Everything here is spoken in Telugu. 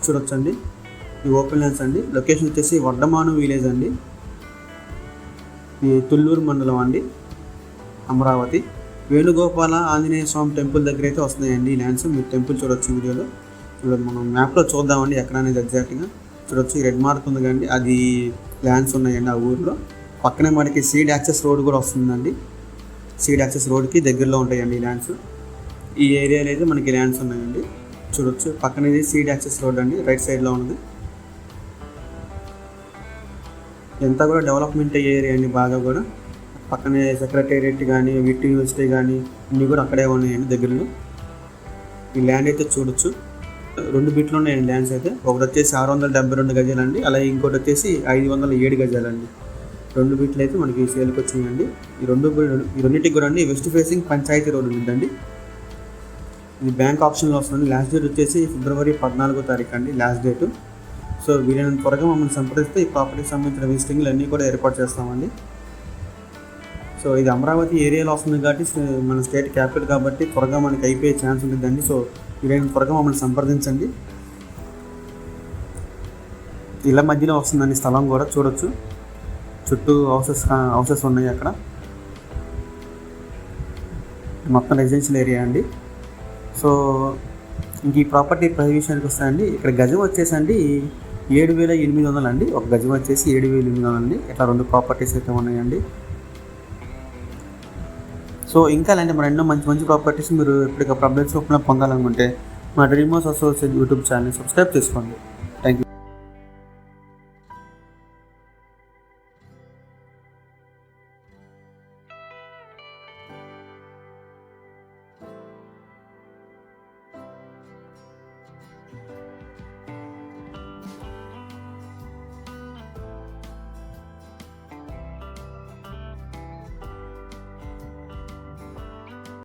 చూడొచ్చండి. ఈ ఓపెన్ ల్యాండ్స్ అండి. లొకేషన్ వచ్చేసి వడ్డమాను విలేజ్ అండి, ఈ తుళ్ళూరు మండలం అండి, అమరావతి. వేణుగోపాల ఆంజనేయ స్వామి టెంపుల్ దగ్గర అయితే వస్తున్నాయండి ఈ ల్యాండ్స్. మీరు టెంపుల్ చూడొచ్చు వీడియోలో. చూడండి, మనం మ్యాప్లో చూద్దామండి ఎక్కడ అనేది ఎగ్జాక్ట్గా. చూడొచ్చు, ఈ రెడ్ మార్క్ ఉంది కండి, అది ల్యాండ్స్ ఉన్నాయండి ఆ ఊరిలో. పక్కనే మనకి సీడ్ యాక్సెస్ రోడ్ కూడా వస్తుందండి. సీడ్ యాక్సెస్ రోడ్కి దగ్గరలో ఉంటాయండి ఈ ల్యాండ్స్. ఈ ఏరియాలో అయితే మనకి ల్యాండ్స్ ఉన్నాయండి. చూడొచ్చు, పక్కన ఇది సీడ్ యాక్సెస్ రోడ్ అండి, రైట్ సైడ్లో ఉన్నది. ఎంత కూడా డెవలప్మెంట్ ఏరియా అండి బాగా కూడా. పక్కనే సెక్రటేరియట్ కానీ, విట్ యూనివర్సిటీ కానీ అన్నీ కూడా అక్కడే ఉన్నాయండి దగ్గరలో. ఈ ల్యాండ్ అయితే చూడొచ్చు, 2 బిట్లు ఉన్నాయండి ల్యాండ్స్ అయితే. ఒకటి వచ్చేసి 672 గజాలండి, అలాగే ఇంకోటి వచ్చేసి 507 గజాలండి. 2 బిట్లు అయితే మనకి సేల్కి వచ్చినాయండి. ఈ రెండింటికి కూడా అండి వెస్ట్ ఫేసింగ్ పంచాయతీ రోడ్ ఉందండి. ఇది బ్యాంక్ ఆప్షన్లో వస్తుంది. లాస్ట్ డేట్ వచ్చేసి ఫిబ్రవరి 14వ తారీఖు అండి లాస్ట్ డేటు. సో వీలైనంత త్వరగా మమ్మల్ని సంప్రదిస్తే ఈ ప్రాపర్టీకి సంబంధించిన విజిటింగ్లు అన్నీ కూడా ఏర్పాటు చేస్తామండి. సో ఇది అమరావతి ఏరియాలో వస్తుంది కాబట్టి, మన స్టేట్ క్యాపిటల్ కాబట్టి త్వరగా మనకి అయిపోయే ఛాన్స్ ఉంటుందండి. సో వీలైనంత త్వరగా మమ్మల్ని సంప్రదించండి. ఇళ్ళ మధ్యలో వస్తుందండి స్థలం కూడా. చూడొచ్చు, చుట్టూ హౌసెస్ ఉన్నాయి అక్కడ. మొత్తం రెసిడెన్షియల్ ఏరియా అండి. సో ఇంక ఈ ప్రాపర్టీ ప్రైస్ విషయానికి వస్తాయండి. ఇక్కడ గజం వచ్చేసండి 7,800 అండి. ఒక గజం వచ్చేసి 7,800 అండి. ఇట్లా 2 ప్రాపర్టీస్ అయితే ఉన్నాయండి. సో ఇంకా అలాంటి మరి ఎన్నో మంచి మంచి ప్రాపర్టీస్ మీరు ఎప్పటికప్పుడు అప్డేట్స్ రూపంలో పొందాలనుకుంటే మా dream house associate YouTube channel subscribe చేసుకోండి.